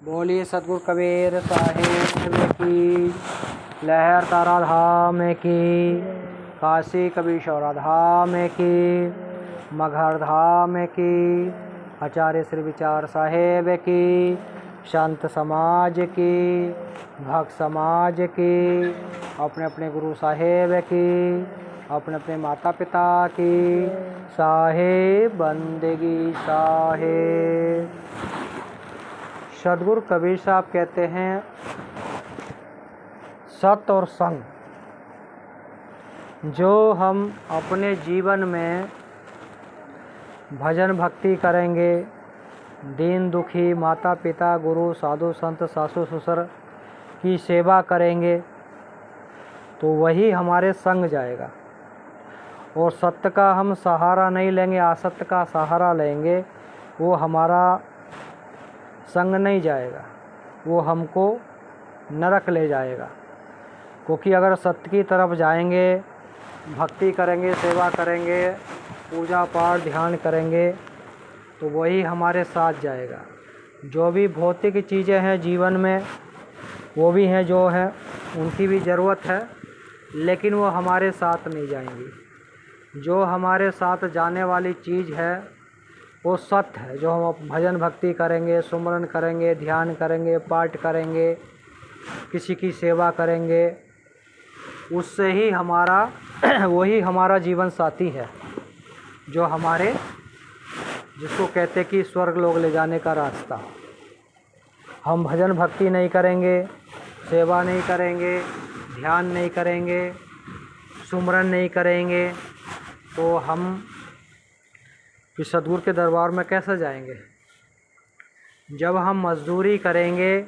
बोलिए सतगुरु कबीर साहिब की, लहर तारा धाम की, काशी कबीरशौरा धाम की, मगहर धाम की, आचार्य श्री विचार साहेब की, संत समाज की, भक्त समाज की, अपने अपने गुरु साहेब की, अपने अपने माता पिता की साहेब बंदगी साहेब। सतगुरु कबीर साहब कहते हैं, सत और संग जो हम अपने जीवन में भजन भक्ति करेंगे, दीन दुखी माता पिता गुरु साधु संत सासु ससुर की सेवा करेंगे तो वही हमारे संग जाएगा। और सत्य का हम सहारा नहीं लेंगे, असत्य का सहारा लेंगे, वो हमारा संग नहीं जाएगा, वो हमको नरक ले जाएगा। क्योंकि अगर सत्य की तरफ जाएंगे, भक्ति करेंगे, सेवा करेंगे, पूजा पाठ ध्यान करेंगे तो वही हमारे साथ जाएगा। जो भी भौतिक चीज़ें हैं जीवन में वो भी हैं, जो है उनकी भी ज़रूरत है, लेकिन वो हमारे साथ नहीं जाएंगी। जो हमारे साथ जाने वाली चीज़ है वो सत्य है। जो हम भजन भक्ति करेंगे, सुमरन करेंगे, ध्यान करेंगे, पाठ करेंगे, किसी की सेवा करेंगे, उससे ही हमारा वही हमारा जीवन साथी है, जो हमारे जिसको कहते कि स्वर्ग लोग ले जाने का रास्ता। हम भजन भक्ति नहीं करेंगे, सेवा नहीं करेंगे, ध्यान नहीं करेंगे, सुमरन नहीं करेंगे तो हम कि सतगुरु के दरबार में कैसे जाएंगे। जब हम मजदूरी करेंगे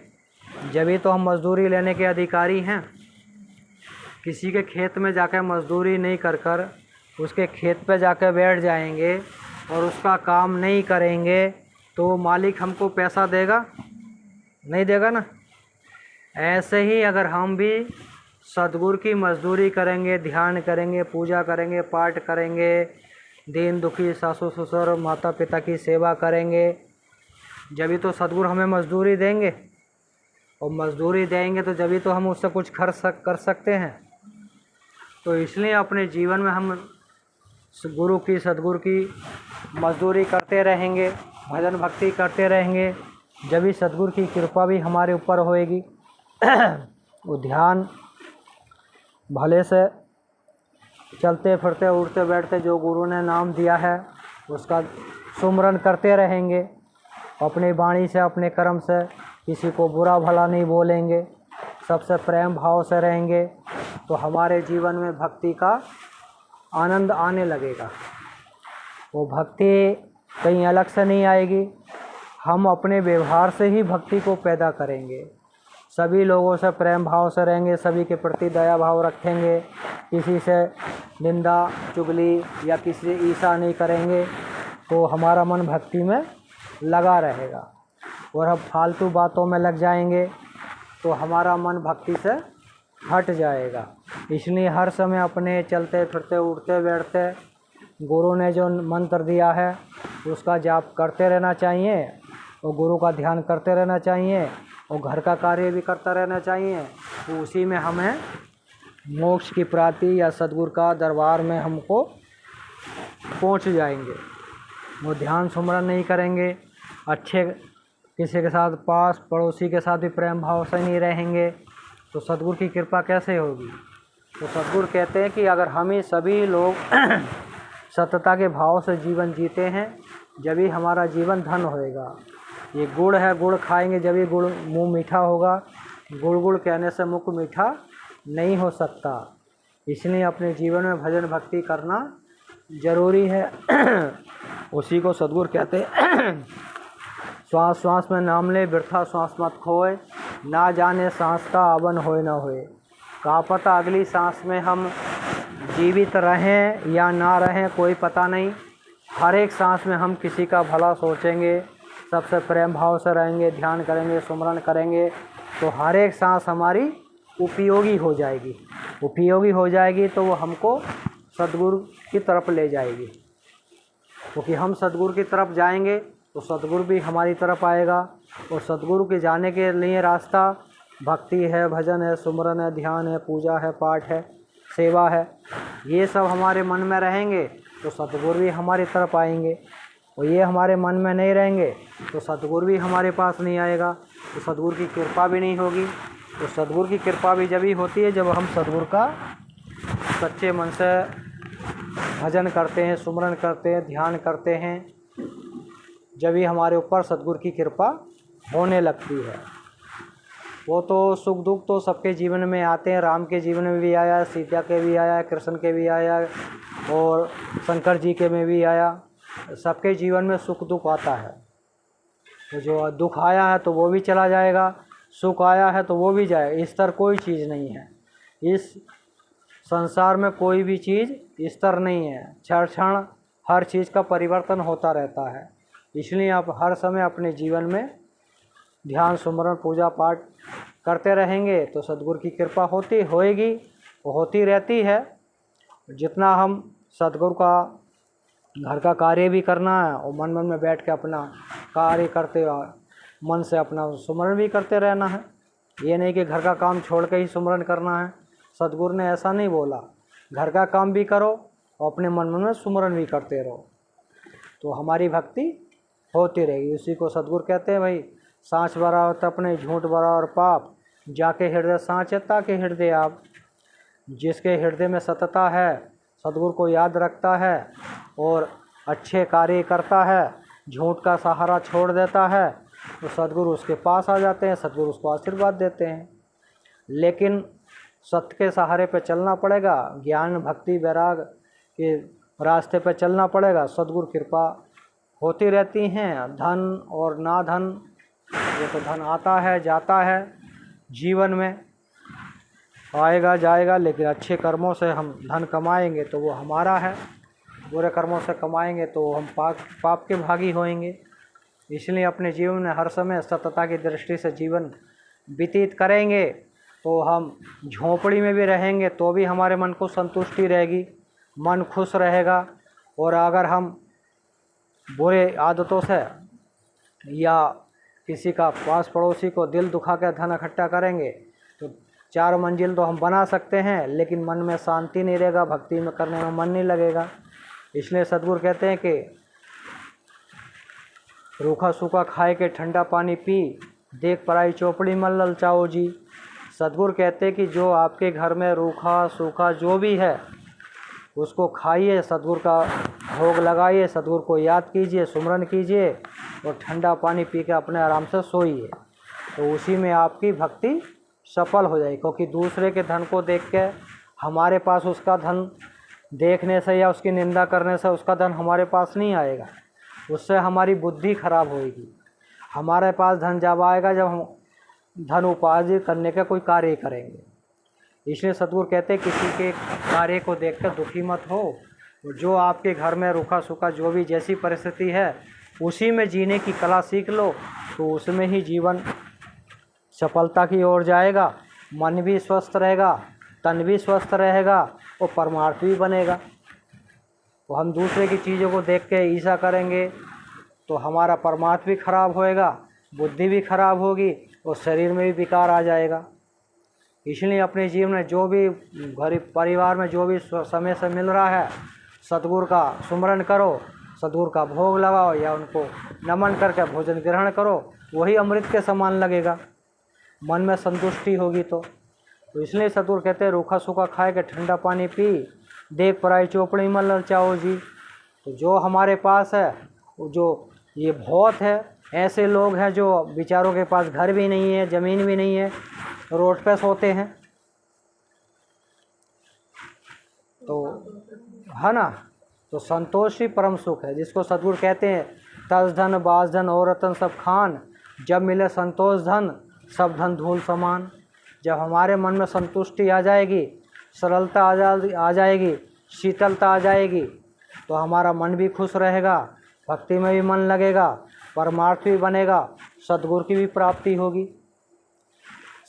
जभी तो हम मजदूरी लेने के अधिकारी हैं। किसी के खेत में जाकर मजदूरी नहीं कर कर उसके खेत पे जाकर बैठ जाएंगे और उसका काम नहीं करेंगे तो मालिक हमको पैसा देगा? नहीं देगा ना। ऐसे ही अगर हम भी सतगुरु की मजदूरी करेंगे, ध्यान करेंगे, पूजा करेंगे, पाठ करेंगे, दीन दुखी सासु ससुर माता पिता की सेवा करेंगे, जभी तो सतगुरु हमें मजदूरी देंगे। और मजदूरी देंगे तो जभी तो हम उससे कुछ कर सकते हैं। तो इसलिए अपने जीवन में हम गुरु की सतगुरु की मजदूरी करते रहेंगे, भजन भक्ति करते रहेंगे, जभी सतगुरु की कृपा भी हमारे ऊपर होएगी। वो ध्यान भले से चलते फिरते उठते बैठते जो गुरु ने नाम दिया है उसका सुमरन करते रहेंगे। अपनी वाणी से अपने कर्म से किसी को बुरा भला नहीं बोलेंगे, सबसे प्रेम भाव से रहेंगे तो हमारे जीवन में भक्ति का आनंद आने लगेगा। वो भक्ति कहीं अलग से नहीं आएगी, हम अपने व्यवहार से ही भक्ति को पैदा करेंगे। सभी लोगों से प्रेम भाव से रहेंगे, सभी के प्रति दया भाव रखेंगे, किसी से निंदा चुगली या किसी से ईर्ष्या नहीं करेंगे तो हमारा मन भक्ति में लगा रहेगा। और हम फालतू बातों में लग जाएंगे तो हमारा मन भक्ति से हट जाएगा। इसलिए हर समय अपने चलते फिरते उठते बैठते गुरु ने जो मंत्र दिया है उसका जाप करते रहना चाहिए और गुरु का ध्यान करते रहना चाहिए और घर का कार्य भी करता रहना चाहिए। तो उसी में हमें मोक्ष की प्राप्ति या सतगुरु का दरबार में हमको पहुंच जाएंगे। वो ध्यान सुमरन नहीं करेंगे, अच्छे किसी के साथ पास पड़ोसी के साथ भी प्रेम भाव से नहीं रहेंगे तो सतगुरु की कृपा कैसे होगी। तो सतगुरु कहते हैं कि अगर हम ही सभी लोग सत्यता के भाव से जीवन जीते हैं जब ही हमारा जीवन धन होएगा। ये गुड़ है, गुड़ खाएंगे जब ही गुड़ मुँह मीठा होगा, गुड़ गुड़ कहने से मुख मीठा नहीं हो सकता। इसलिए अपने जीवन में भजन भक्ति करना ज़रूरी है। उसी को सतगुरु कहते हैं, श्वास श्वास में नाम ले व्यर्था श्वास मत खोए, ना जाने सांस का आवन होए ना होए। का पता अगली सांस में हम जीवित रहें या ना रहें, कोई पता नहीं। हर एक सांस में हम किसी का भला सोचेंगे, सबसे प्रेम भाव से रहेंगे, ध्यान करेंगे, सुमरन करेंगे तो हर एक सांस हमारी उपयोगी हो जाएगी। उपयोगी हो जाएगी तो वो हमको सतगुरु की तरफ ले जाएगी। क्योंकि हम सतगुरु की तरफ जाएंगे तो सतगुरु भी हमारी तरफ आएगा, और सद्गुरु के जाने के लिए रास्ता भक्ति है, भजन है, सुमरन है, ध्यान है, पूजा है, पाठ है, सेवा है। ये सब हमारे मन में रहेंगे तो सद्गुरु भी हमारी तरफ आएंगे, और ये हमारे मन में नहीं रहेंगे तो सद्गुरु भी हमारे पास नहीं आएगा, तो सद्गुरु की कृपा भी नहीं होगी। तो सद्गुरु की कृपा भी जब ही होती है जब हम सद्गुरु का सच्चे मन से भजन करते हैं, सुमरन करते हैं, ध्यान करते हैं, जब ही हमारे ऊपर सद्गुरु की कृपा होने लगती है। वो तो सुख दुख तो सबके जीवन में आते हैं, राम के जीवन में भी आया, सीता के भी आया, कृष्ण के भी आया, और शंकर जी के में भी आया। सबके जीवन में सुख दुख आता है। तो जो दुख आया है तो वो भी चला जाएगा, सुख आया है तो वो भी जाएगा। स्तर कोई चीज़ नहीं है, इस संसार में कोई भी चीज़ स्तर नहीं है। क्षण क्षण हर चीज़ का परिवर्तन होता रहता है। इसलिए आप हर समय अपने जीवन में ध्यान, सुमरन, पूजा पाठ करते रहेंगे तो सद्गुरु की कृपा होएगी, होती रहती है। जितना हम सद्गुरु का घर का कार्य भी करना है और मन मन में बैठ के अपना कार्य करते, मन से अपना सुमरन भी करते रहना है। ये नहीं कि घर का काम छोड़ के ही सुमरन करना है। सद्गुरु ने ऐसा नहीं बोला, घर का काम भी करो और अपने मन मन में सुमरन भी करते रहो, तो हमारी भक्ति होती रहेगी। उसी को सद्गुरु कहते हैं भाई, सांच बराबर तपने झूठ बराबर पाप, जाके हृदय सांच है ताके हृदय आप। जिसके हृदय में सतता है, सद्गुरु को याद रखता है और अच्छे कार्य करता है, झूठ का सहारा छोड़ देता है, तो सद्गुरु उसके पास आ जाते हैं, सद्गुरु उसको आशीर्वाद देते हैं। लेकिन सत्य के सहारे पे चलना पड़ेगा, ज्ञान भक्ति वैराग के रास्ते पे चलना पड़ेगा। सद्गुरु कृपा होती रहती हैं। धन और ना धन, ये तो धन आता है जाता है, जीवन में आएगा जाएगा, लेकिन अच्छे कर्मों से हम धन कमाएंगे तो वो हमारा है, बुरे कर्मों से कमाएंगे तो हम पाप के भागी होएंगे। इसलिए अपने जीवन में हर समय सतता की दृष्टि से जीवन व्यतीत करेंगे तो हम झोंपड़ी में भी रहेंगे तो भी हमारे मन को संतुष्टि रहेगी, मन खुश रहेगा। और अगर हम बुरे आदतों से या किसी का पास पड़ोसी को दिल दुखा कर धन इकट्ठा करेंगे तो 4 मंजिल तो हम बना सकते हैं, लेकिन मन में शांति नहीं रहेगा, भक्ति में करने में मन नहीं लगेगा। इसलिए सद्गुरु कहते हैं कि रूखा सूखा खाए के ठंडा पानी पी, देख पराई चौपड़ी मत ललचाओ जी। सद्गुरु कहते हैं कि जो आपके घर में रूखा सूखा जो भी है उसको खाइए, सद्गुरु का भोग लगाइए, सद्गुरु को याद कीजिए, सुमरन कीजिए और ठंडा पानी पी के अपने आराम से सोइए, तो उसी में आपकी भक्ति सफल हो जाएगी। क्योंकि दूसरे के धन को देख के हमारे पास उसका धन देखने से या उसकी निंदा करने से उसका धन हमारे पास नहीं आएगा, उससे हमारी बुद्धि खराब होएगी। हमारे पास धन जब आएगा जब हम धन उपार्जित करने का कोई कार्य करेंगे। इसलिए सद्गुरु कहते हैं किसी के कार्य को देखकर दुखी मत हो, जो आपके घर में रूखा सूखा जो भी जैसी परिस्थिति है उसी में जीने की कला सीख लो, तो उसमें ही जीवन सफलता की ओर जाएगा। मन भी स्वस्थ रहेगा, तन भी स्वस्थ रहेगा और परमार्थ भी बनेगा। तो हम दूसरे की चीज़ों को देख के ईर्ष्या करेंगे तो हमारा परमार्थ भी खराब होएगा, बुद्धि भी खराब होगी और शरीर में भी विकार आ जाएगा। इसलिए अपने जीवन में जो भी घर परिवार में जो भी समय से मिल रहा है, सद्गुरु का सुमरन करो, सद्गुरु का भोग लगाओ या उनको नमन करके भोजन ग्रहण करो, वही अमृत के समान लगेगा, मन में संतुष्टि होगी। तो इसलिए सद्गुरु कहते हैं रूखा सूखा खाए के ठंडा पानी पी, देख पराई चौपड़ी मत ललचाओ जी। तो जो हमारे पास है, जो ये बहुत है, ऐसे लोग हैं जो बेचारों के पास घर भी नहीं है, ज़मीन भी नहीं है, रोड पे सोते हैं, तो है ना। तो संतोष ही परम सुख है, जिसको सद्गुरु कहते हैं तज धन बाज धन और रतन सब खान, जब मिले संतोष धन सब धन धूल समान। जब हमारे मन में संतुष्टि आ जाएगी, सरलता आ जाएगी, शीतलता आ जाएगी, तो हमारा मन भी खुश रहेगा, भक्ति में भी मन लगेगा, परमार्थ भी बनेगा, सद्गुरु की भी प्राप्ति होगी।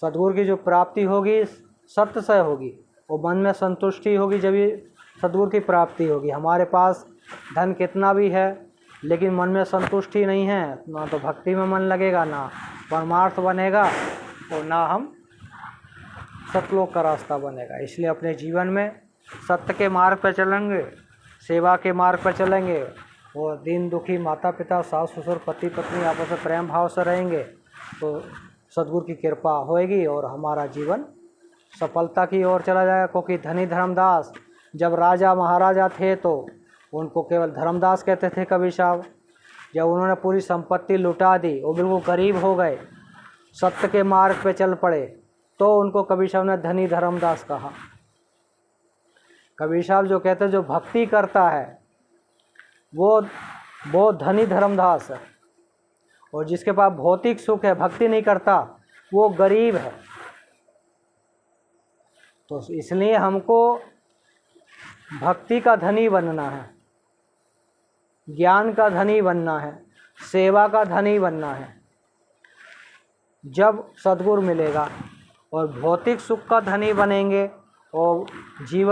सद्गुरु की जो प्राप्ति होगी सत्य से होगी और मन में संतुष्टि होगी, जब ये सद्गुरु की प्राप्ति होगी। हमारे पास धन कितना भी है, लेकिन मन में संतुष्टि नहीं है, ना तो भक्ति में मन लगेगा, ना परमार्थ बनेगा, और ना हम सतलोक का रास्ता बनेगा। इसलिए अपने जीवन में सत्य के मार्ग पर चलेंगे, सेवा के मार्ग पर चलेंगे, और दीन दुखी माता पिता सास ससुर पति पत्नी आपस में प्रेम भाव से रहेंगे तो सद्गुरु की कृपा होएगी और हमारा जीवन सफलता की ओर चला जाएगा। क्योंकि धनी धर्मदास जब राजा महाराजा थे तो उनको केवल धर्मदास कहते थे कबीर साहब। जब उन्होंने पूरी संपत्ति लुटा दी, वो बिल्कुल गरीब हो गए, सत्य के मार्ग पे चल पड़े, तो उनको कबीर साहब ने धनी धर्मदास कहा। कबीर साहब जो कहते हैं जो भक्ति करता है वो धनी धर्मदास है, और जिसके पास भौतिक सुख है, भक्ति नहीं करता, वो गरीब है। तो इसलिए हमको भक्ति का धनी बनना है, ज्ञान का धनी बनना है, सेवा का धनी बनना है। जब सद्गुरु मिलेगा और भौतिक सुख का धनी बनेंगे और जीवन